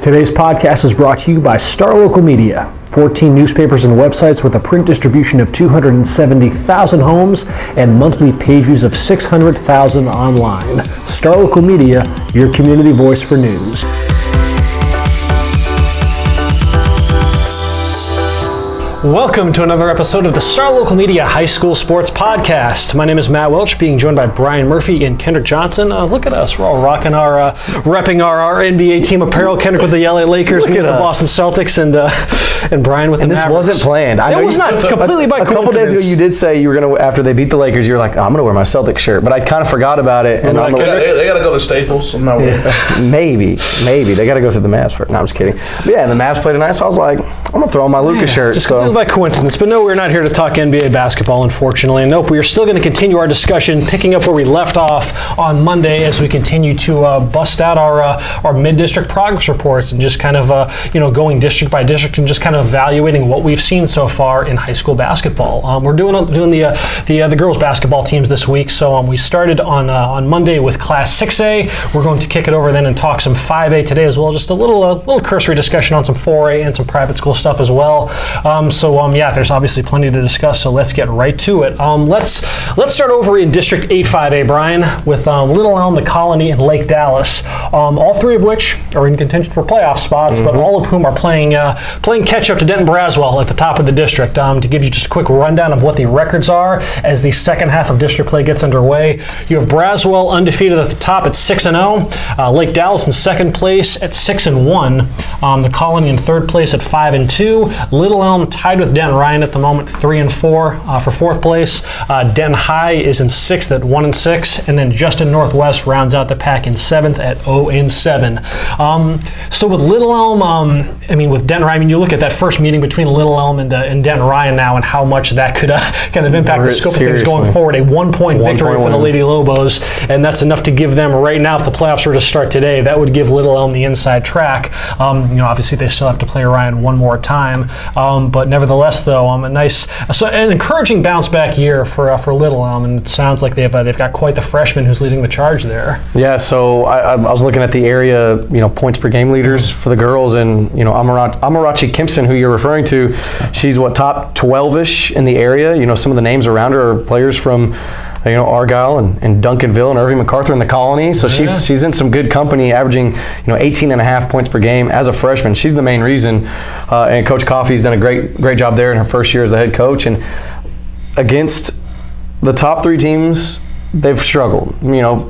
Today's podcast is brought to you by Star Local Media. 14 newspapers and websites with a print distribution of 270,000 homes and monthly page views of 600,000 online. Star Local Media, your community voice for news. Welcome to another episode of the Star Local Media High School Sports Podcast. My name is Matt Welch, being joined by Bryan Murphy and Kendrick Johnson. Look at us, we're all rocking repping our NBA team apparel. Kendrick with the LA Lakers, me with the Boston Celtics, and Bryan with the Mavericks. And this wasn't planned. It was not completely by coincidence. A couple days ago you did say you were going to, after they beat the Lakers, you were like, I'm going to wear my Celtics shirt. But I kind of forgot about it. And they got to go to Staples. I'm not worried. Maybe. They got to go through the Mavs first. No, I'm just kidding. But yeah, the Mavs played tonight, so I was like, I'm going to throw on my Lucas shirt. Just by coincidence. But no, we're not here to talk NBA basketball, unfortunately. And nope, we are still going to continue our discussion, picking up where we left off on Monday as we continue to bust out our mid-district progress reports and just kind of going district by district and just kind of evaluating what we've seen so far in high school basketball. We're doing the girls basketball teams this week. So we started on Monday with Class 6A. We're going to kick it over then and talk some 5A today as well. Just a little cursory discussion on some 4A and some private school stuff as well. There's obviously plenty to discuss, so let's get right to it. Let's start over in District 8-5A, Bryan, with Little Elm, The Colony, and Lake Dallas, all three of which are in contention for playoff spots, but all of whom are playing catch-up to Denton Braswell at the top of the district. To give you just a quick rundown of what the records are as the second half of district play gets underway, you have Braswell undefeated at the top at 6-0, Lake Dallas in second place at 6-1, The Colony in third place at 5-2, Little Elm tied with Denton Ryan at the moment, 3-4 for fourth place. Denton High is in sixth at 1-6, and then Justin Northwest rounds out the pack in seventh at 0-7. So with Little Elm, with Denton Ryan, you look at that first meeting between Little Elm and Denton Ryan now, and how much that could kind of impact the scope of things going forward. A 1-point victory for the Lady Lobos, and that's enough to give them right now. If the playoffs were to start today, that would give Little Elm the inside track. Obviously they still have to play Ryan one more time, but nevertheless, though, an encouraging bounce back year for Little Elm, and it sounds like they've got quite the freshman who's leading the charge there. Yeah, so I was looking at the area, points per game leaders for the girls, and Amarachi Kimpson, who you're referring to, she's top 12ish in the area. Some of the names around her are players from Argyle and Duncanville and Irving MacArthur in the Colony. So she's in some good company, averaging 18.5 points per game as a freshman. She's the main reason. And Coach Coffey's done a great job there in her first year as a head coach. And against the top three teams, they've struggled.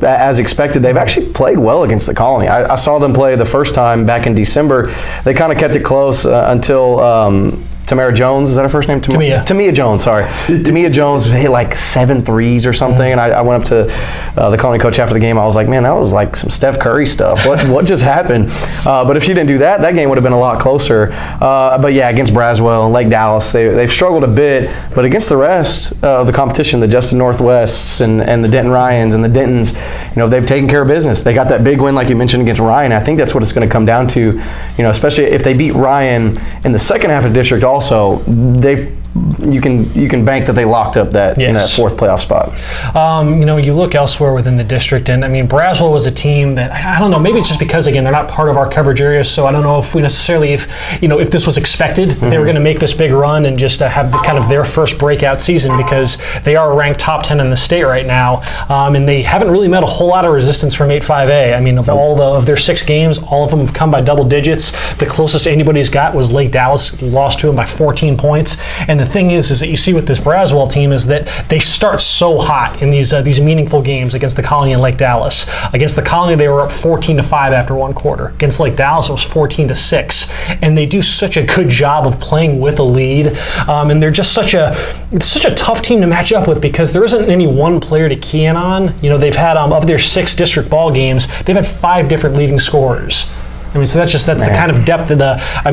As expected, they've actually played well against the Colony. I saw them play the first time back in December. They kind of kept it close until Tamara Jones, is that her first name? Tamia Jones, sorry. Tamia Jones hit like 7 threes or something, and I went up to the Colony coach after the game. I was like, man, that was like some Steph Curry stuff. What just happened? But if she didn't do that, that game would have been a lot closer. But yeah, against Braswell and Lake Dallas, they've struggled a bit. But against the rest of the competition, the Justin Northwests and the Denton Ryans and the Dentons, they've taken care of business. They got that big win, like you mentioned, against Ryan. I think that's what it's going to come down to, especially if they beat Ryan in the second half of the district. Also, you can bank that they locked up that fourth playoff spot. You look elsewhere within the district, and Braswell was a team that I don't know. Maybe it's just because again they're not part of our coverage area, so I don't know if we necessarily if this was expected they were going to make this big run and just have kind of their first breakout season, because they are ranked top 10 in the state right now, and they haven't really met a whole lot of resistance from 8-5A. Of their 6 games, all of them have come by double digits. The closest anybody's got was Lake Dallas, lost to them by 14 points, and the thing is that you see with this Braswell team is that they start so hot in these meaningful games against the Colony and Lake Dallas. Against the Colony, they were up 14-5 after one quarter. Against Lake Dallas, it was 14-6, and they do such a good job of playing with a lead. And they're just such a tough team to match up with, because there isn't any one player to key in on. They've had of their 6 district ball games, they've had 5 different leading scorers. So that's the kind of depth of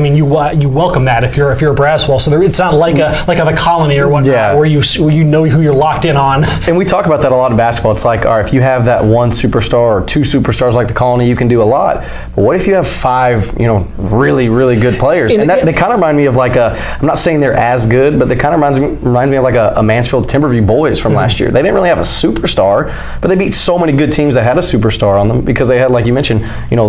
you welcome that if you're a Braswell. So it's not like a Colony or whatnot where you know who you're locked in on. And we talk about that a lot in basketball. It's like, all right, if you have that one superstar or 2 superstars like the Colony, you can do a lot. But what if you have 5, really, really good players? And they kind of remind me of I'm not saying they're as good, but they kind of remind me of a Mansfield Timberview boys from last year. They didn't really have a superstar, but they beat so many good teams that had a superstar on them, because they had, like you mentioned,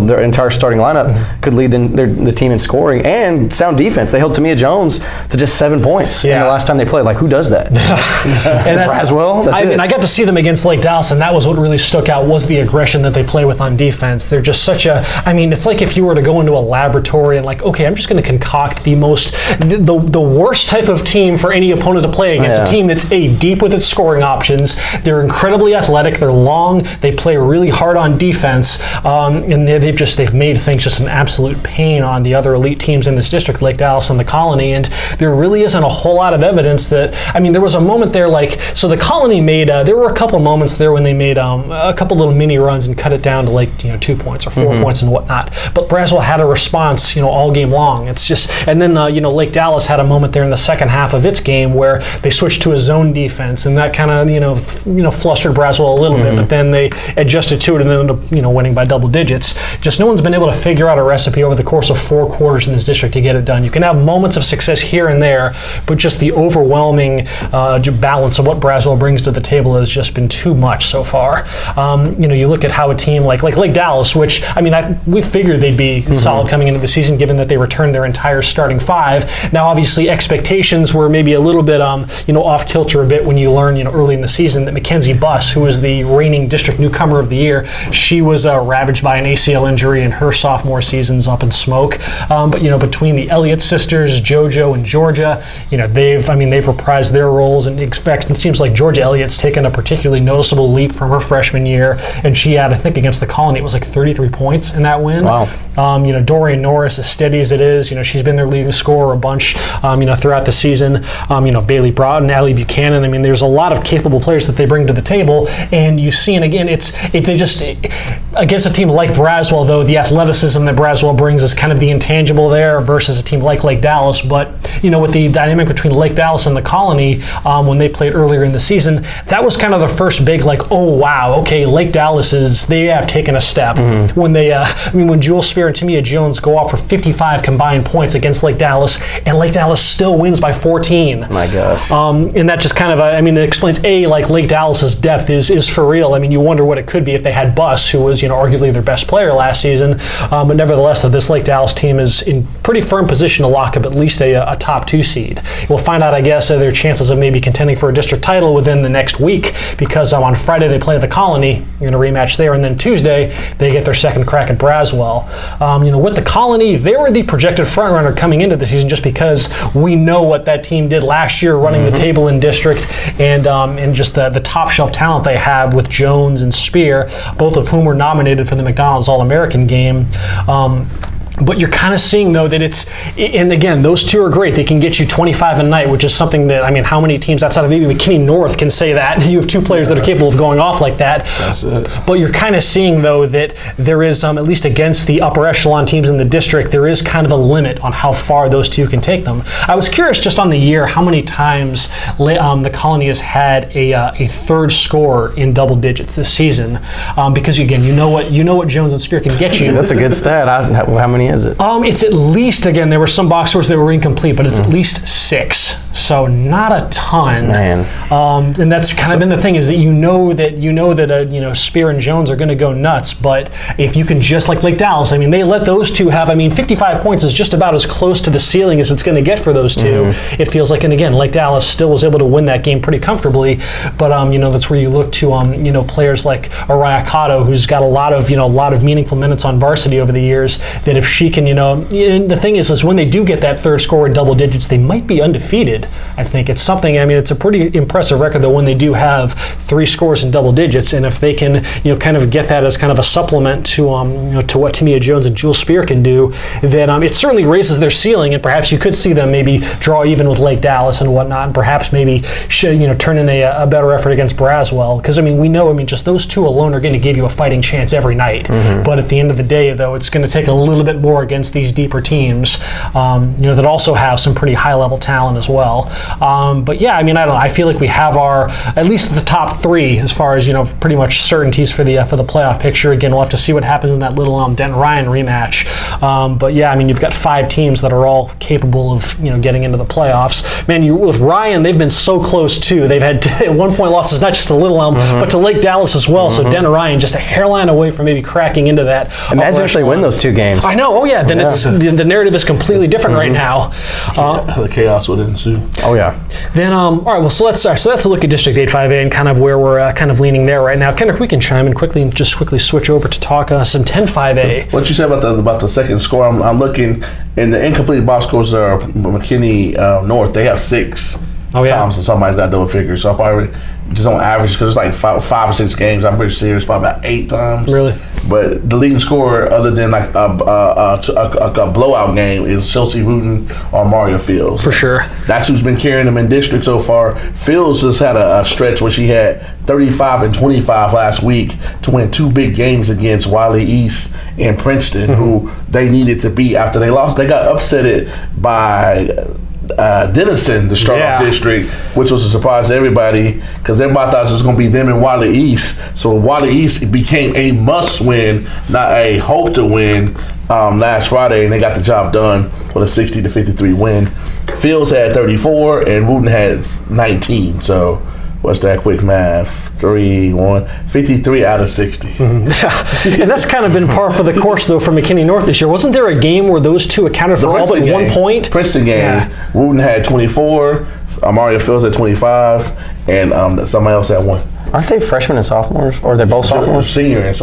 their entire starting lineup that could lead the team in scoring and sound defense. They held Tamia Jones to just 7 points in the last time they played. Like, who does that? And Braswell? I got to see them against Lake Dallas, and that was what really stuck out, was the aggression that they play with on defense. They're just such a, I mean, it's like if you were to go into a laboratory and like, okay, I'm just going to concoct the worst type of team for any opponent to play against, a team that's deep with its scoring options. They're incredibly athletic, they're long, they play really hard on defense, and they've made things just an absolute pain on the other elite teams in this district, Lake Dallas and the Colony, and there really isn't a whole lot of evidence that, I mean, there was a moment there, like, so the Colony made, there were a couple moments there when they made a couple little mini runs and cut it down to like, 2 points or 4 points and whatnot, but Braswell had a response, all game long. It's just, and then, Lake Dallas had a moment there in the second half of its game where they switched to a zone defense, and that kind of, flustered Braswell a little bit, but then they adjusted to it and then ended up, winning by double digits. Just no one's been able to figure out a recipe over the course of 4 quarters in this district to get it done. You can have moments of success here and there, but just the overwhelming balance of what Braswell brings to the table has just been too much so far. You look at how a team like Lake Dallas, which, I mean, we figured they'd be solid coming into the season given that they returned their entire starting 5. Now, obviously, expectations were maybe a little bit, off kilter a bit when you learn, early in the season that Mackenzie Buss, who was the reigning district newcomer of the year, she was ravaged by an ACL injury in her sophomore season's up in smoke. But between the Elliott sisters, JoJo and Georgia, they've reprised their roles, and in fact, it seems like Georgia Elliott's taken a particularly noticeable leap from her freshman year, and she had, I think, against the Colony, it was like 33 points in that win. Wow. Dorian Norris, as steady as it is, she's been their leading scorer a bunch, throughout the season. Bailey Broughton, Allie Buchanan. I mean, there's a lot of capable players that they bring to the table, and you see, and again, against a team like Braswell, though, the athleticism that Braswell brings is kind of the intangible there versus a team like Lake Dallas. But with the dynamic between Lake Dallas and the Colony, when they played earlier in the season, that was kind of the first big, like, oh wow, okay, Lake Dallas they have taken a step. When they, when Jewel Spear and Tamia Jones go off for 55 combined points against Lake Dallas, and Lake Dallas still wins by 14. My gosh. And that just kind of, it explains, like Lake Dallas's depth is for real. I mean, you wonder what it could be if they had Buss, who was, arguably their best player last season. But nevertheless, this Lake Dallas team is in pretty firm position to lock up at least a top 2 seed. We'll find out, I guess, their chances of maybe contending for a district title within the next week, because on Friday they play the Colony, you're going to rematch there, and then Tuesday they get their second crack at Braswell. With the Colony, they were the projected front runner coming into the season, just because we know what that team did last year, running the table in district, and just the top shelf talent they have with Jones and Spear, both of whom were nominated for the McDonald's All-American game. But you're kind of seeing, though, that and again, those two are great. They can get you 25 a night, which is something that, how many teams outside of maybe McKinney North can say that? You have 2 players that are capable of going off like that. That's it. But you're kind of seeing, though, that there is, at least against the upper echelon teams in the district, there is kind of a limit on how far those two can take them. I was curious just on the year how many times the Colony has had a third scorer in double digits this season, because again, you know what Jones and Spear can get you. That's a good stat. How many is it? It's at least, again, there were some box scores that were incomplete, but it's at least 6. So not a ton. Man. And that's kind of been the thing, is that you know that Spear and Jones are going to go nuts, but if you can just, like Lake Dallas, they let those two have, 55 points is just about as close to the ceiling as it's going to get for those two. It feels like, and again, Lake Dallas still was able to win that game pretty comfortably, but that's where you look to players like Araya Cotto, who's got a lot of meaningful minutes on varsity over the years, that if she can, and the thing is when they do get that third score in double digits, they might be undefeated. I think it's something, it's a pretty impressive record, though, when they do have 3 scores in double digits, and if they can, kind of get that as kind of a supplement to what Tamia Jones and Jewel Spear can do, then it certainly raises their ceiling, and perhaps you could see them maybe draw even with Lake Dallas and whatnot, and perhaps maybe turn in a better effort against Braswell, because we know, just those two alone are going to give you a fighting chance every night. But at the end of the day, though, it's going to take a little bit more against these deeper teams, that also have some pretty high level talent as well. well. But yeah, I mean, I don't know. I feel like we have our, at least the top three as far as, pretty much certainties for the playoff picture. Again, we'll have to see what happens in that little Denton-Ryan rematch. But yeah, I mean, you've got 5 teams that are all capable of, getting into the playoffs. Man, with Ryan, they've been so close too. They've had at one point losses not just to Little Elm, but to Lake Dallas as well. So Denton-Ryan just a hairline away from maybe cracking into that. Imagine if they win those 2 games. I know. Oh yeah. Then it's the narrative is completely different right now. The chaos would ensue. Oh yeah. Then all right. Well, so that's a look at District 8-5A and kind of where we're kind of leaning there right now. Kendrick, we can chime in quickly and just quickly switch over to talk some 10-5A. What you said about the second score? I'm looking in the incomplete box scores. Are McKinney North? They have 6 times, and somebody's got double figures. So I probably just on average, because it's like 5 or 6 games. I'm pretty serious, probably about 8 times. Really? But the leading scorer, other than like a blowout game, is Chelsea Wooten or Mario Fields. For sure. That's who's been carrying them in district so far. Fields has had a stretch where she had 35 and 25 last week to win 2 big games against Wiley East and Princeton, who they needed to beat after they lost. They got upsetted by Denison to start off district, which was a surprise to everybody because everybody thought it was going to be them and Wiley East. So Wiley East became a must win, not a hope to win last Friday, and they got the job done with a 60-53 win. Fields had 34 and Wooten had 19. So what's that quick math? 53 out of 60. And that's kind of been par for the course, though, for McKinney North this year. Wasn't there a game where those two accounted for all but 1 point? Princeton game. Wooten had 24, Mario Fields had 25, and somebody else had 1. Aren't they freshmen and sophomores? Or they're both sophomores? Senior and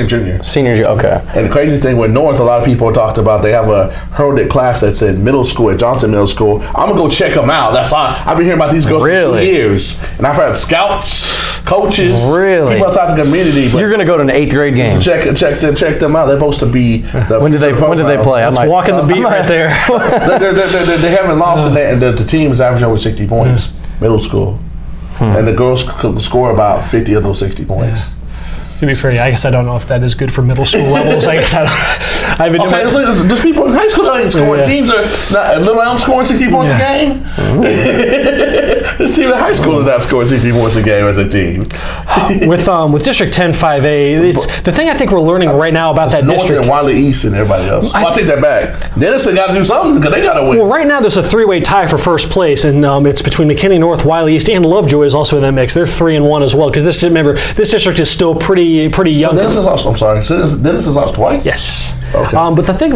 junior. Senior, okay. And the crazy thing with North, a lot of people talked about they have a heralded class that's in middle school at Johnson Middle School. I'm going to go check them out. That's all. I've been hearing about these girls for 2 years. And I've had scouts, coaches, people outside the community. But you're going to go to an 8th grade game. Check them out. They're supposed to be when did they play? Let's walk in the beat right there. They haven't lost, and the team is averaging over 60 points, middle school. And the girls score about 50 of those 60 points. Yeah. To be fair, I guess I don't know if that is good for middle school levels. I guess I've been doing there's people in high school that ain't scoring. Teams are not. Little Elm scoring 60 points a game. This team in high school is not scoring 60 points a game as a team. With District 10-5A, it's the thing I think we're learning right now about that North district. And Wiley East and everybody else. I'll take that back. Denison got to do something because they got to win. Well, right now there's a 3-way tie for first place, and it's between McKinney North, Wiley East, and Lovejoy is also in that mix. They're 3-1 as well because this district is still pretty young. So Denison's lost. I'm sorry. Denison's lost twice. Yes. Okay. But the thing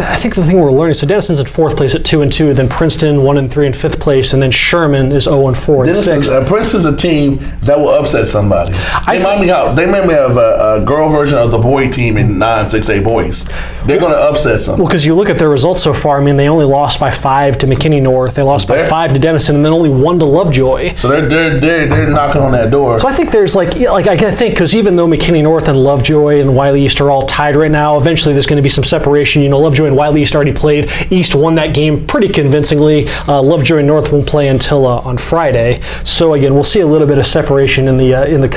we're learning. So Denison's in 4th place at 2-2, then Princeton 1-3 in 5th place, and then Sherman is 0-4 at 6th. Princeton's a team that will upset somebody. They remind me of a girl version of the boy team in 9-6A boys. They're going to upset somebody. Well, because you look at their results so far. I mean, they only lost by 5 to McKinney North. They lost by 5 to Denison, and then only 1 to Lovejoy. So they're knocking on that door. So I think there's I think because even though McKinney North and Lovejoy and Wiley East are all tied right now, eventually there's going to be some separation. Lovejoy and Wiley East already played. East won that game pretty convincingly. Lovejoy and North won't play until on Friday. So again, we'll see a little bit of separation in the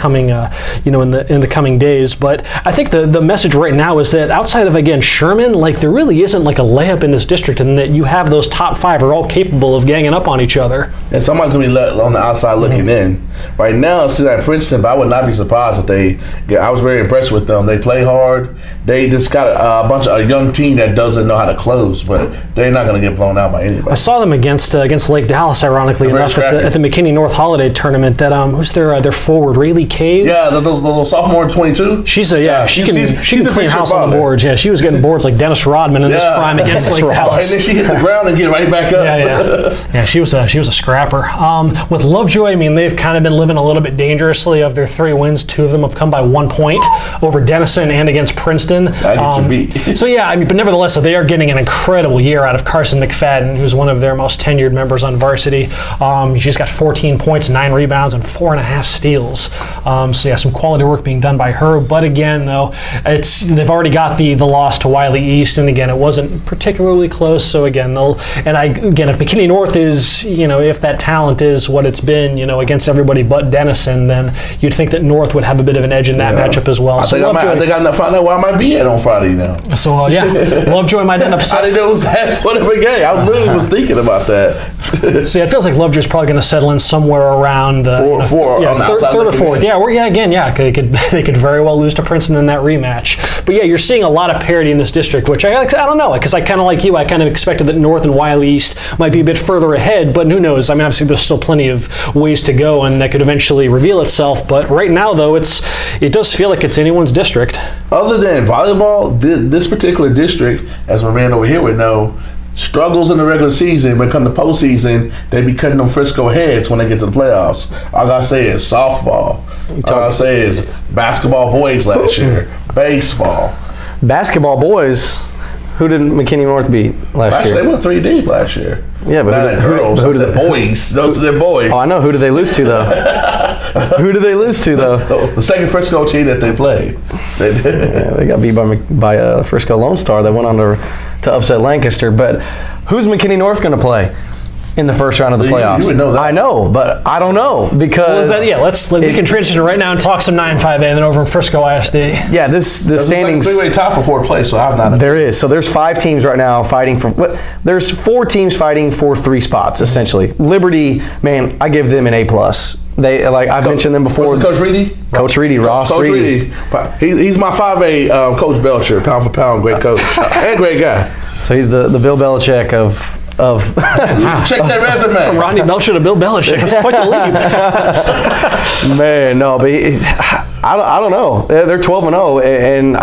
coming days. But I think the message right now is that outside of again Sherman, there really isn't a layup in this district, and that you have those top 5 are all capable of ganging up on each other. And somebody's gonna be on the outside looking in. Right now, it's at Princeton, but I would not be surprised if they. I was very impressed with them. They play hard. They just got a young team that doesn't know how to close, but they're not going to get blown out by anybody. I saw them against Lake Dallas, ironically enough, at the McKinney North Holiday Tournament. That who's their forward, Rayleigh Cave? Yeah, the little sophomore, 22. She can clean house on the boards. Yeah, she was getting boards like Dennis Rodman in this prime against Lake Dallas. And then she hit the ground and get right back up. Yeah, she was a scrapper. With Lovejoy, I mean, they've kind of been living a little bit dangerously. Of their 3 wins, 2 of them have come by 1 point over Denison and against Princeton. So yeah, I mean, but nevertheless, they are getting an incredible year out of Carson McFadden, who's one of their most tenured members on varsity. She's got 14 points, 9 rebounds, and 4.5 steals. So yeah, some quality work being done by her. But again, though, they've already got the loss to Wiley East, and again, it wasn't particularly close. So again, if McKinney North is, if that talent is what it's been, against everybody but Denison, then you'd think that North would have a bit of an edge in that matchup as well. I think I might find out where I might be at on Friday now. So Yeah, Lovejoy might end up. I didn't know it was that point of a game. I literally was thinking about that. See, it feels like Lovejoy's probably going to settle in somewhere around Four, on the outside third or looking fourth. in. Yeah, they could very well lose to Princeton in that rematch. But yeah, you're seeing a lot of parity in this district, which I don't know, because I kind of like you. I kind of expected that North and Wiley East might be a bit further ahead, but who knows? I mean, obviously there's still plenty of ways to go, and that could eventually reveal itself. But right now, though, it does feel like it's anyone's district. Other than volleyball, this particular district, as my man over here would know, struggles in the regular season. When it comes to postseason, they be cutting them Frisco heads when they get to the playoffs. All I gotta say is softball. All I gotta say is basketball boys last year, baseball. Basketball boys. Who did McKinney North beat last year? They went 3 deep last year. Yeah, but not girls. Who did boys? Those are their boys. Oh, I know. Who did they lose to though? Who did they lose to though? The second Frisco team that they played. Yeah, they got beat by Frisco Lone Star. That went on to upset Lancaster. But who's McKinney North going to play in the first round of the playoffs? You would know that. I know, but I don't know because we can transition right now and talk some 9-5A, and then over in Frisco ISD. Yeah, the standings. Like a 3-way tie for fourth place, so I've not. There is. So there's 5 teams right now fighting for. There's 4 teams fighting for 3 spots essentially. Liberty, man, I give them an A+. They I've mentioned them before. Coach Reedy? Coach Reedy, Ross Coach Reedy. He's my 5A Coach Belcher, pound for pound, great coach and great guy. So he's the Bill Belichick of check that resume. From Rodney Belcher to Bill Belichick. That's quite the leap. Man, no, but I don't know. They're 12-0, and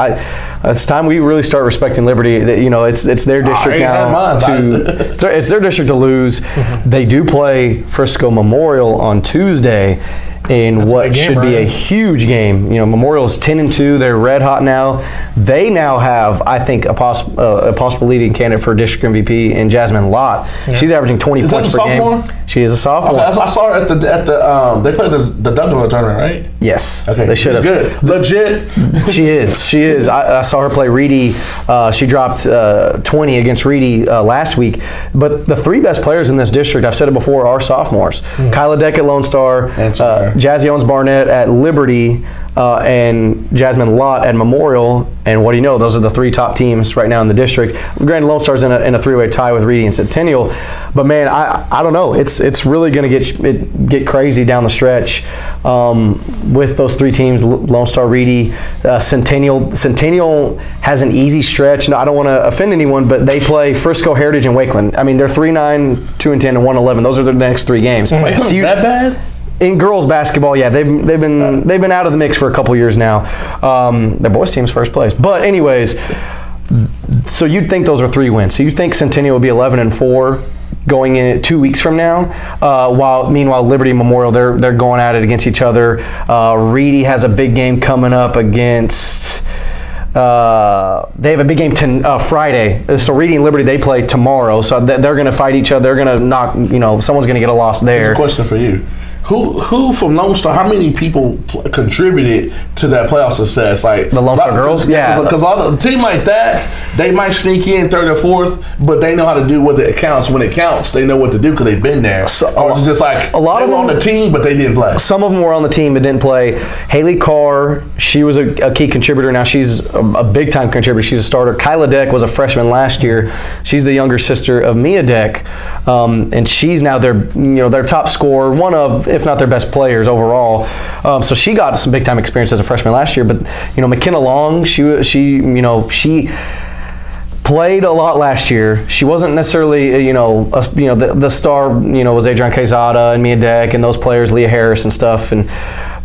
it's time we really start respecting Liberty. It's their district now. It's their district to lose. They do play Frisco Memorial on Tuesday. In what should be a huge game. Memorial is 10-2. They're red hot now. They now have, I think, a possible leading candidate for district MVP in Jasmine Lott. Yeah. She's averaging 20 points per game. She is a sophomore. Okay, I saw her at the they played the Duncan tournament, right? Yes. Okay. They should have. Good. Legit. She is. I saw her play Reedy. She dropped 20 against Reedy last week. But the 3 best players in this district, I've said it before, are sophomores. Kyla Deck at Lone Star. Jazzy Owens-Barnett at Liberty, and Jasmine Lott at Memorial. And what do you know? Those are the 3 top teams right now in the district. Granted, Lone Star's in a 3-way tie with Reedy and Centennial. But man, I don't know. It's really going to get crazy down the stretch with those 3 teams: Lone Star, Reedy, Centennial. Centennial has an easy stretch. No, I don't want to offend anyone, but they play Frisco, Heritage, and Wakeland. I mean, they're 3-9, 2-10, and 1-11. Those are their next 3 games. Wakeland's that bad? In girls basketball, yeah, they've been out of the mix for a couple years now. Their boys team's first place, but anyways, so you'd think those are 3 wins. So you think Centennial will be 11-4 going in 2 weeks from now, meanwhile Liberty and Memorial they're going at it against each other. Reedy has a big game coming up against. They have a big game Friday. So Reedy and Liberty, they play tomorrow. So they're going to fight each other. They're going to knock. Someone's going to get a loss there. Here's a question for you. Who from Lone Star? How many people contributed to that playoff success? Like the Lone Star girls, yeah. Because a team like that, they might sneak in 3rd or 4th, but they know how to do what it counts. When it counts, they know what to do because they've been there. Or it's just like a lot of them on the team, but they didn't play. Some of them were on the team but didn't play. Haley Carr, she was a key contributor. Now she's a big time contributor. She's a starter. Kyla Deck was a freshman last year. She's the younger sister of Mia Deck, and she's now their top scorer, one of, if not their best players overall. So she got some big time experience as a freshman last year. But McKenna Long, she played a lot last year. She wasn't necessarily the star. Was Adrian Quezada and Mia Deck and those players, Leah Harris and stuff.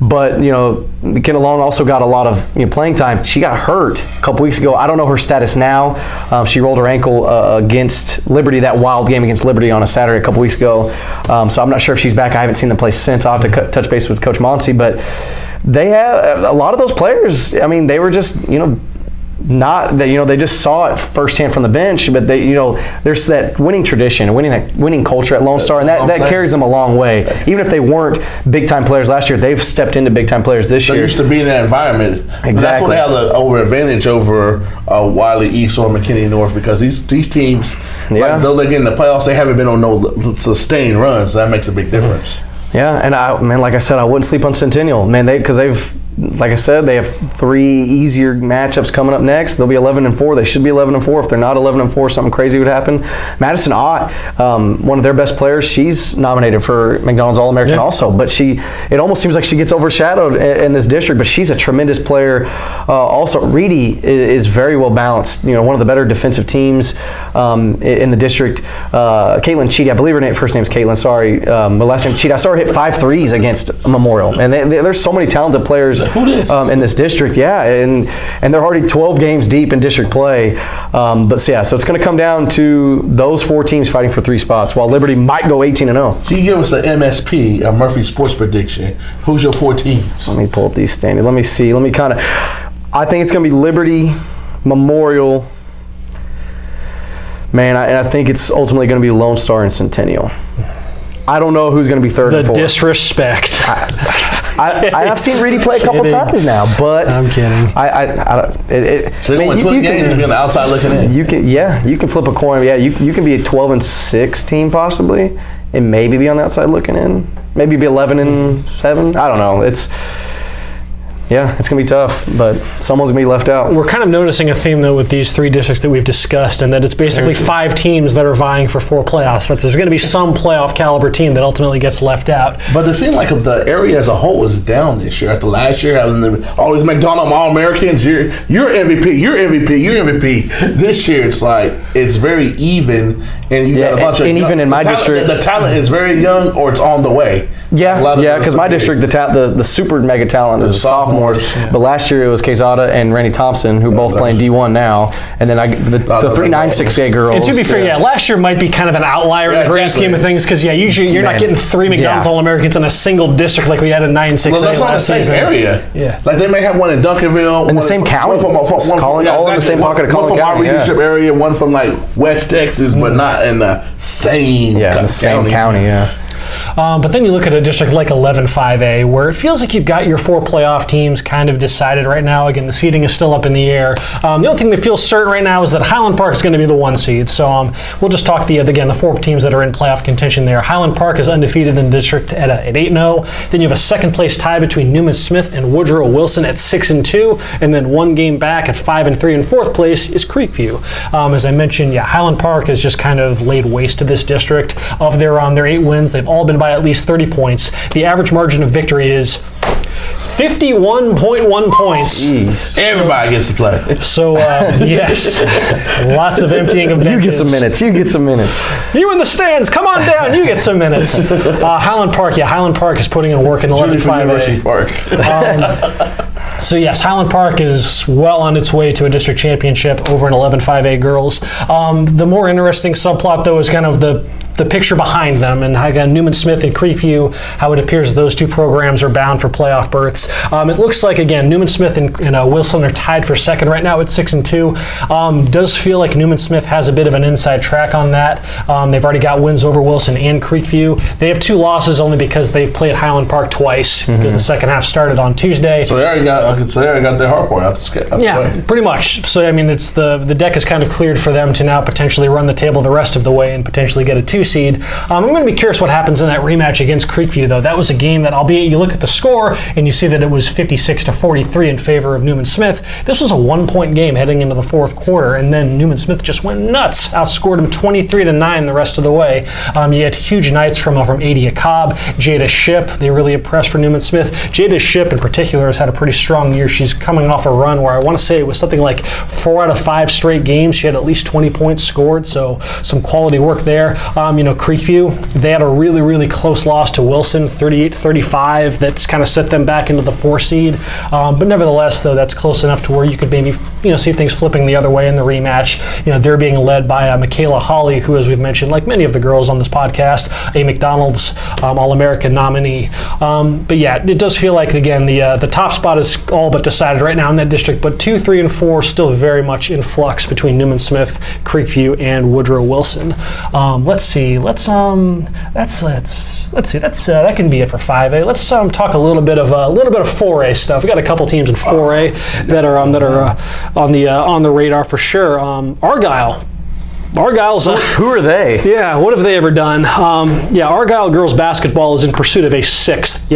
But McKenna Long also got a lot of playing time. She got hurt a couple weeks ago. I don't know her status now. She rolled her ankle against Liberty, that wild game against Liberty on a Saturday a couple weeks ago. So I'm not sure if she's back. I haven't seen them play since. I'll have to touch base with Coach Monsey. But they have a lot of those players. I mean, they were just not that they just saw it firsthand from the bench, but there's that winning tradition, winning culture at Lone Star, and that carries them a long way. Even if they weren't big time players last year, they've stepped into big time players this year. They used to be in that environment. Exactly. And that's when they have the over advantage over Wiley East or McKinney North, because these teams, though they get in the playoffs, they haven't been on no sustained runs. So that makes a big difference. Yeah, and like I said, I wouldn't sleep on Centennial, man, because like I said, they have 3 easier matchups coming up next. They'll be 11-4. They should be 11-4. If they're not 11-4, something crazy would happen. Madison Ott, one of their best players, she's nominated for McDonald's All-American also, but it almost seems like she gets overshadowed in this district, but she's a tremendous player. Also, Reedy is very well balanced. One of the better defensive teams in the district. Caitlin Cheedy, I believe her first name's Caitlin, sorry, but last name Cheedy. I saw her hit 5 threes against Memorial, and there's so many talented players in this district, and they're already 12 games deep in district play. So it's going to come down to those 4 teams fighting for 3 spots, while Liberty might go 18-0. Can you give us an MSP, a Murphy Sports prediction? Who's your 4 teams? Let me pull up these standings. Let me see. I think it's going to be Liberty, Memorial. Man, I think it's ultimately going to be Lone Star and Centennial. I don't know who's going to be 3rd and 4th. The disrespect. I've seen Reedy play a couple times now, but I'm kidding. So they won 12 games and be on the outside looking in. You can flip a coin. Yeah, you can be a 12-6 team possibly, and maybe be on the outside looking in. Maybe be 11-7. I don't know. It's going to be tough, but someone's going to be left out. We're kind of noticing a theme, though, with these 3 districts that we've discussed, and that it's basically 5 teams that are vying for 4 playoff spots. There's going to be some playoff caliber team that ultimately gets left out. But it seems like the area as a whole is down this year. After last year, having all these McDonald's All-Americans, you're MVP, you're MVP, you're MVP. This year, it's very even, and you got a bunch of and even in my district, the talent is very young or it's on the way. Because my district, the super mega talent is sophomores. But last year it was Quezada and Randy Thompson, who both playing D1 now. And then the 3-9-6A girls. And to be fair, last year might be kind of an outlier in the grand scheme of things, because usually you're not getting 3 McDonald's All-Americans in a single district like we had in 9-6A. Well, that's not the same area. Yeah. Like they may have one in Duncanville. In the same county. All in the same pocket of Collin County. One from our leadership area, one from West Texas, but not in the same county. Yeah, in the same county, But then you look at a district like 11-5A, where it feels like you've got your 4 playoff teams kind of decided right now. Again, the seeding is still up in the air. The only thing that feels certain right now is that Highland Park is going to be the 1 seed. So we'll just talk the 4 teams that are in playoff contention there. Highland Park is undefeated in the district at 8-0. Then you have a 2nd place tie between Newman Smith and Woodrow Wilson at 6-2, and then 1 game back at 5-3. In 4th place is Creekview. As I mentioned, Highland Park has just kind of laid waste to this district. Of their 8 wins, they've all been by at least 30 points. The average margin of victory is 51.1 points. Jeez. Everybody gets to play. So, yes, lots of emptying of benches. You get some minutes. You in the stands, come on down. You get some minutes. Highland Park is putting in work in 11-5A. Park. So yes, Highland Park is well on its way to a district championship over in 11-5A girls. The more interesting subplot, though, is kind of the picture behind them, and again, Newman Smith and Creekview, how it appears those 2 programs are bound for playoff berths. It looks like, again, Newman Smith and Wilson are tied for 2nd right now at 6-2. Does feel like Newman Smith has a bit of an inside track on that. They've already got wins over Wilson and Creekview. They have 2 losses only because they've played Highland Park twice, because the second half started on Tuesday. So they already got their hard part out the way. Pretty much. So it's the deck is kind of cleared for them to now potentially run the table the rest of the way and potentially get a 2 seed. I'm going to be curious what happens in that rematch against Creekview, though. That was a game that, albeit you look at the score and you see that it was 56-43 in favor of Newman Smith, this was a 1-point game heading into the 4th quarter, and then Newman Smith just went nuts, outscored them 23-9 the rest of the way. You had huge nights from Adia Cobb, Jada Shipp. They really impressed for Newman Smith. Jada Shipp, in particular, has had a pretty strong year. She's coming off a run where I want to say it was something like 4 out of 5 straight games. She had at least 20 points scored, so some quality work there. Creekview, they had a really, really close loss to Wilson, 38-35. That's kind of set them back into the 4 seed. But nevertheless, though, that's close enough to where you could maybe see things flipping the other way in the rematch. They're being led by Michaela Hawley, who, as we've mentioned, like many of the girls on this podcast, a McDonald's All-American nominee. But yeah, it does feel like, again, the top spot is all but decided right now in that district, but 2, 3, and 4 still very much in flux between Newman Smith, Creekview, and Woodrow Wilson. Let's see. That can be it for 5A. Let's talk a little bit of 4A stuff. We got a couple teams in 4A that are on the radar for sure. Argyle. Argyle's. Who are they? Yeah, what have they ever done? Argyle girls basketball is in pursuit of a sixth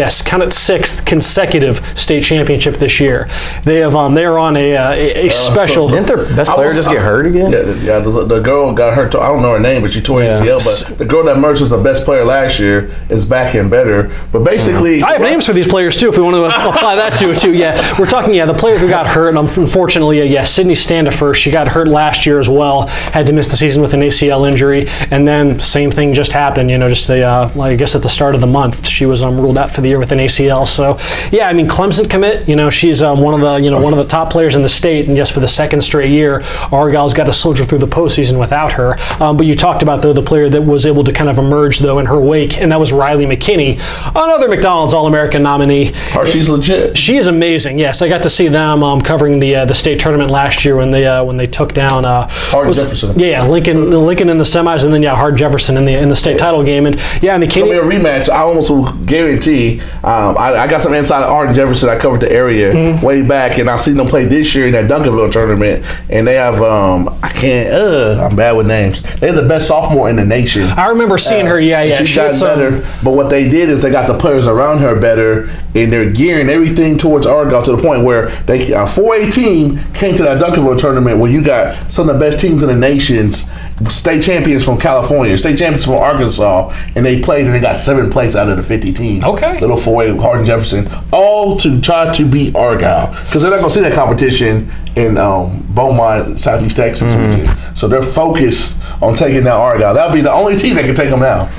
consecutive state championship this year. They are on a special. Didn't their best player just get hurt again? Yeah, the girl got hurt. I don't know her name, but she tore ACL. But the girl that emerged as the best player last year is back and better. But basically, I have names for these players too. If we want to apply that to it too. Yeah, we're talking. Yeah, the player who got hurt. Unfortunately, Sydney Standifer. She got hurt last year as well. Had to miss the season with an ACL injury, and then same thing just happened. I guess at the start of the month, she was ruled out for the year with an ACL. So, yeah, I mean, Clemson commit. She's one of the top players in the state, and just for the second straight year, Argyle's got to soldier through the postseason without her. But you talked about the player that was able to kind of emerge though in her wake, and that was Riley McKinney, another McDonald's All-American nominee. She's legit. She is amazing. Yes, I got to see them covering the state tournament last year when they took down Hard Jefferson. Yeah, Lincoln in the semis, and then Hard Jefferson in the state title game, and McKinney. It's gonna be a rematch. I almost will guarantee. I got some inside of Hard Jefferson. I covered the area way back, and I've seen them play this year in that Duncanville tournament, and they have I'm bad with names. They're the best sophomore in the nation. I remember seeing her. Yeah, she got better. But what they did is they got the players around her better, and they're gearing everything towards Argyle to the point where they 4A team came to that Duncanville tournament where you got some of the best teams in the nations, state champions from California, state champions from Arkansas, and they played and they got 7th place out of the 50 teams. Okay. Little 4A, Hardin Jefferson, all to try to beat Argyle because they're not going to see that competition in Beaumont, Southeast Texas. So they're focused on taking down Argyle. That'll be the only team that can take them down.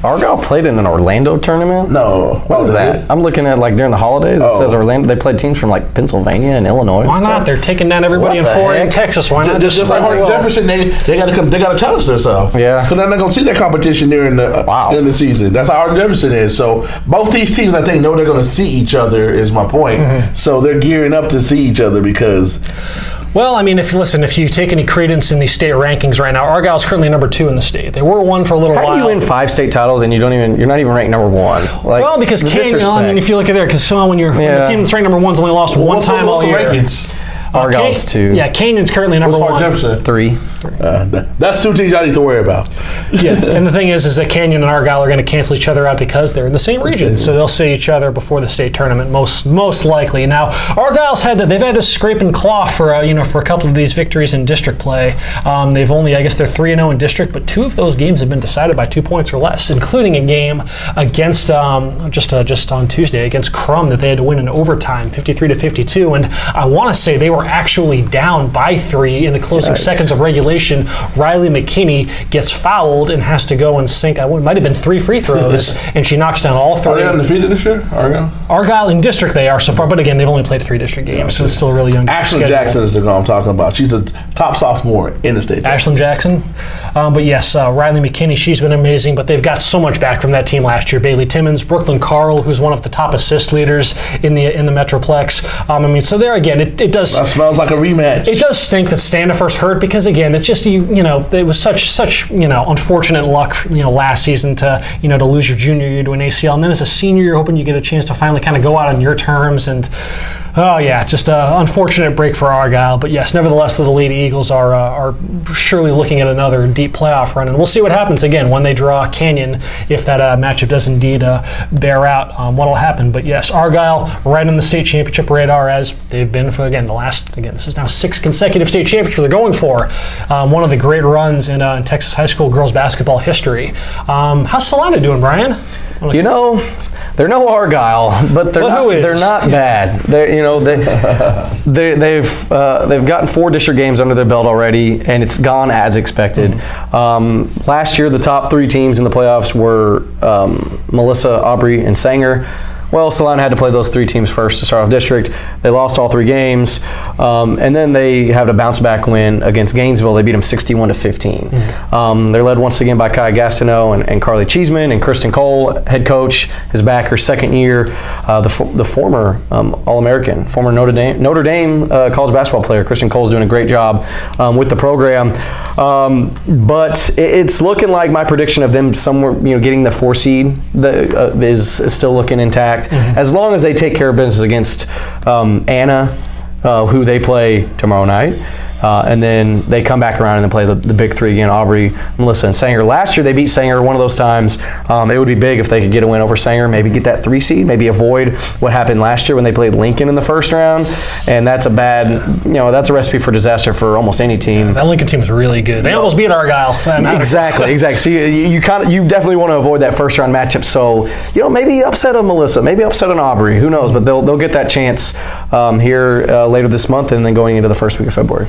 Argyle played in an Orlando tournament? No. What was that? I'm looking at during the holidays. It says Orlando. They played teams from Pennsylvania and Illinois. Why not? They're taking down everybody in 4A in Texas. Why not just like Hardin Jefferson? They got to come. They got to challenge themselves. Yeah. Because they're not going to see that competition during the season. That's how Hardin Jefferson is. So both these teams, I think, know they're going to see each other. Is my point. So they're gearing up to see each other because. Well, I mean, if you take any credence in the state rankings right now, Argyle's currently number 2 in the state. They were 1 for a little while. How do you win 5 state titles and you're not even ranked number 1? Well, because Canyon. I mean, if you look at there, because when the team that's ranked number 1's only lost one time all year. Rankings? Argyle's 2. Yeah, Canyon's currently number 1. Jefferson? 3. That's 2 teams I need to worry about. Yeah, and the thing is that Canyon and Argyle are going to cancel each other out because they're in the same region, so they'll see each other before the state tournament most likely. Now, Argyle's they've had to scrape and claw for a couple of these victories in district play. They've only, I guess, they're 3-0 in district, but 2 of those games have been decided by 2 points or less, including a game against just on Tuesday against Crum that they had to win in overtime, 53-52, and I want to say they were actually down by 3 in the closing seconds of regulation. Riley McKinney gets fouled and has to go and sink. It might have been 3 free throws, and she knocks down all 3. Are they undefeated this year? Argyle in district they are so far, but again, they've only played 3 district games, so it's still a really young. Ashlyn Jackson is the girl I'm talking about. She's the top sophomore in the state. Ashlyn Jackson, but yes, Riley McKinney. She's been amazing, but they've got so much back from that team last year. Bailey Timmons, Brooklyn Carl, who's one of the top assist leaders in the Metroplex. So there again, it does. That smells like a rematch. It does stink that Standifer's hurt because again, it's just it was such unfortunate luck last season to to lose your junior year to an ACL, and then as a senior you're hoping you get a chance to finally kind of go out on your terms, and just an unfortunate break for Argyle. But yes, nevertheless, the Lady Eagles are surely looking at another deep playoff run, and we'll see what happens again when they draw Canyon, if that matchup does indeed bear out what'll happen. But yes, Argyle right in the state championship radar as they've been for this is now 6 consecutive state championships they're going for. One of the great runs in Texas high school girls basketball history. How's Celina doing, Bryan? They're no Argyle, but they're not bad. They've gotten 4 district games under their belt already, and it's gone as expected. Last year, the top 3 teams in the playoffs were Melissa, Aubrey, and Sanger. Well, Celina had to play those 3 teams first to start off district. They lost all 3 games, and then they had a bounce-back win against Gainesville. They beat them 61-15. They're led once again by Kai Gastineau and Carly Cheeseman, and Kristen Cole, head coach, is back her 2nd year. The former All-American, former Notre Dame college basketball player, Kristen Cole's doing a great job with the program. But it's looking like my prediction of them somewhere, getting the 4 seed is still looking intact. As long as they take care of business against Anna, who they play tomorrow night, and then they come back around and then play the big three again, Aubrey, Melissa, and Sanger. Last year they beat Sanger one of those times. It would be big if they could get a win over Sanger, maybe get that 3 seed, maybe avoid what happened last year when they played Lincoln in the first round. And that's a bad, that's a recipe for disaster for almost any team. That Lincoln team was really good. They almost beat Argyle. Exactly. So you definitely want to avoid that first round matchup. So maybe upset a Melissa, maybe upset an Aubrey. Who knows? But they'll get that chance here later this month, and then going into the first week of February.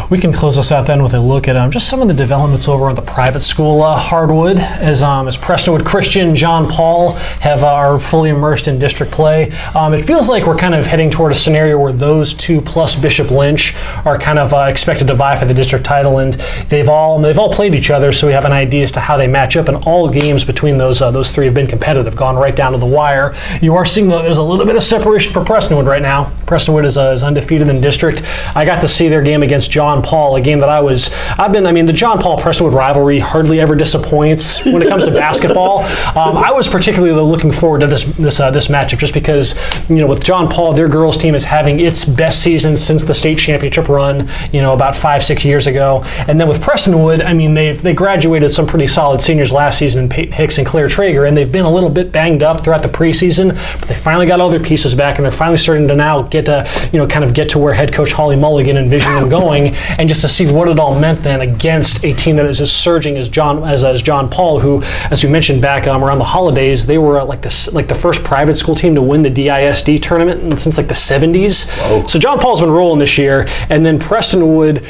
We can close us out then with a look at just some of the developments over at the private school hardwood, as Prestonwood Christian, John Paul are fully immersed in district play. It feels like we're kind of heading toward a scenario where those two plus Bishop Lynch are kind of expected to vie for the district title, and they've all played each other, so we have an idea as to how they match up. And all games between those three have been competitive, gone right down to the wire. You are seeing there's a little bit of separation for Prestonwood right now. Prestonwood is undefeated in district. I got to see their game against John Paul, a game that the John Paul Prestonwood rivalry hardly ever disappoints when it comes to basketball. I was particularly looking forward to this matchup just because with John Paul, their girls team is having its best season since the state championship run, about 5-6 years ago. And then with Prestonwood, they graduated some pretty solid seniors last season in Peyton Hicks and Claire Traeger, and they've been a little bit banged up throughout the preseason, but they finally got all their pieces back, and they're finally starting to now get to where head coach Holly Mulligan envisioned them going, and just to see what it all meant then against a team that is as surging as John Paul, who, as we mentioned back around the holidays, they were like the first private school team to win the DISD tournament since the 70s. Whoa. So John Paul's been rolling this year, and then Prestonwood,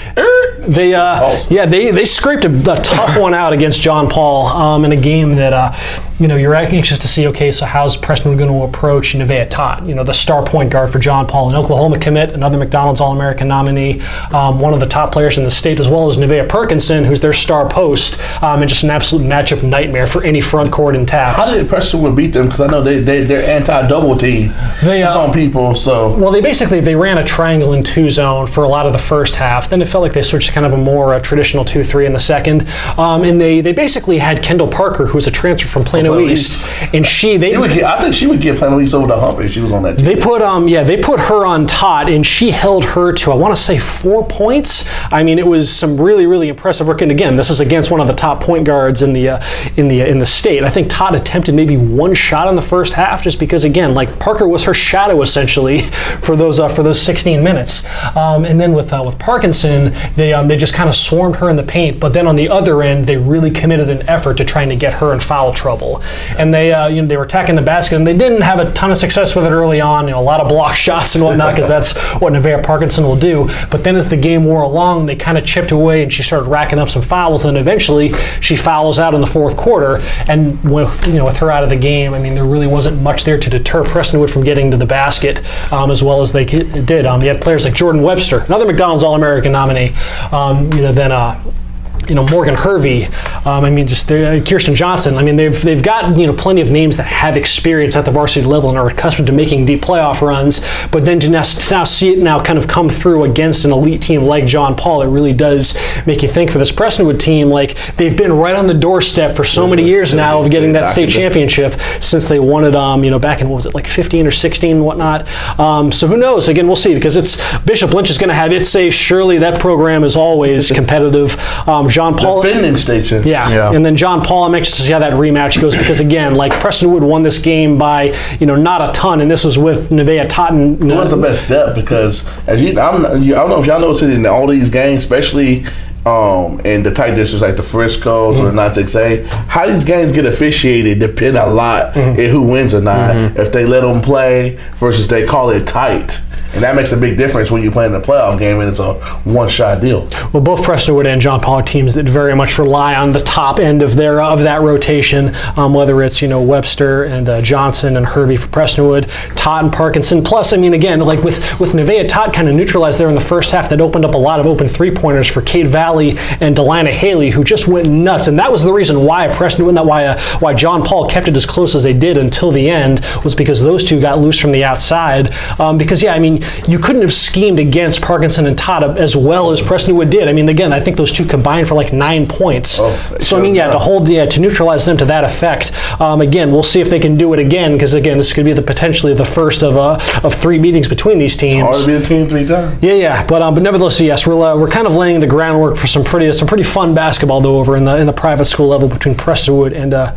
they scraped a tough one out against John Paul in a game that you're anxious to see. Okay, so how's Prestonwood going to approach Nevaeh Todd, the star point guard for John Paul, an Oklahoma commit, another McDonald's All-American nominee, one of the top players in the state, as well as Nevaeh Perkinson, who's their star post, and just an absolute matchup nightmare for any front court in Taft. How did Prestonwood beat them? Because I know they're anti-double team. They on people. So they ran a triangle and 2 zone for a lot of the first half. Then it felt like they switched to kind of a more traditional 2-3 in the second, and they basically had Kendall Parker, who was a transfer from Plano East, and I think she would get Plano East over the hump if she was on that team. They put her on Todd, and she held her to, I want to say, 4 points. It was some really, really impressive work. And again, this is against one of the top point guards in the state. I think Todd attempted maybe 1 shot in the first half, just because again, Parker was her shadow essentially for those 16 minutes. And then with Parkinson, they just kind of swarmed her in the paint. But then on the other end, they really committed an effort to trying to get her in foul trouble. And they were attacking the basket, and they didn't have a ton of success with it early on. A lot of block shots and whatnot, because that's what Nevaeh Parkinson will do. But then as the game wore along, they kind of chipped away, and she started racking up some fouls. And eventually, she fouls out in the fourth quarter. And with her out of the game, there really wasn't much there to deter Prestonwood from getting to the basket as well as they did. You had players like Jordan Webster, another McDonald's All-American nominee. Morgan Hervey, Kirsten Johnson. They've got plenty of names that have experience at the varsity level and are accustomed to making deep playoff runs. But then to now see it now kind of come through against an elite team like John Paul, it really does make you think for this Prestonwood team. They've been right on the doorstep for so many years now of getting that state championship since they won it back in 15 or 16 and whatnot. So who knows? Again, we'll see, because it's Bishop Lynch is going to have its say. Surely that program is always competitive. John Paul, defending state champion. Yeah, and then John Paul, I'm anxious to see how that rematch goes, because again, Prestonwood won this game by not a ton, and this was with Nevaeh Totten. Who was the best step? Because I don't know if y'all notice it in all these games, especially in the tight districts like the Frisco's or the 9-6A, how these games get officiated depend a lot in who wins or not. If they let them play versus they call it tight. And that makes a big difference when you're playing a playoff game and it's a one-shot deal. Well, both Prestonwood and John Paul are teams that very much rely on the top end of that rotation, whether it's Webster and Johnson and Hervey for Prestonwood, Todd and Parkinson. Plus, again, with Nevaeh Todd kind of neutralized there in the first half, that opened up a lot of open three-pointers for Kate Valley and Delana Haley, who just went nuts. And that was the reason why why John Paul kept it as close as they did until the end, was because those two got loose from the outside. Because mean, you couldn't have schemed against Parkinson and Todd as well as Prestonwood did. I mean, again, I think those two combined for like 9 points. So I mean, to neutralize them to that effect. Again, we'll see if they can do it again, because again, this could be potentially the first of 3 meetings between these teams. It's hard to be a team 3 times. Yeah. But nevertheless, yes, we're kind of laying the groundwork for some pretty fun basketball though over in the private school level between Prestonwood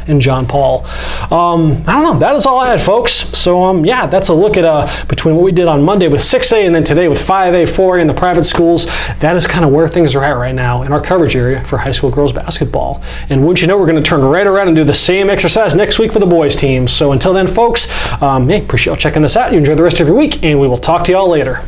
and John Paul. I don't know. That is all I had, folks. So yeah, that's a look at between what we did on Monday with 6A and then today with 5A, 4A in the private schools. That is kind of where things are at right now in our coverage area for high school girls basketball. And wouldn't you know, we're going to turn right around and do the same exercise next week for the boys team. So until then, folks, appreciate y'all checking this out. You enjoy the rest of your week, and we will talk to y'all later.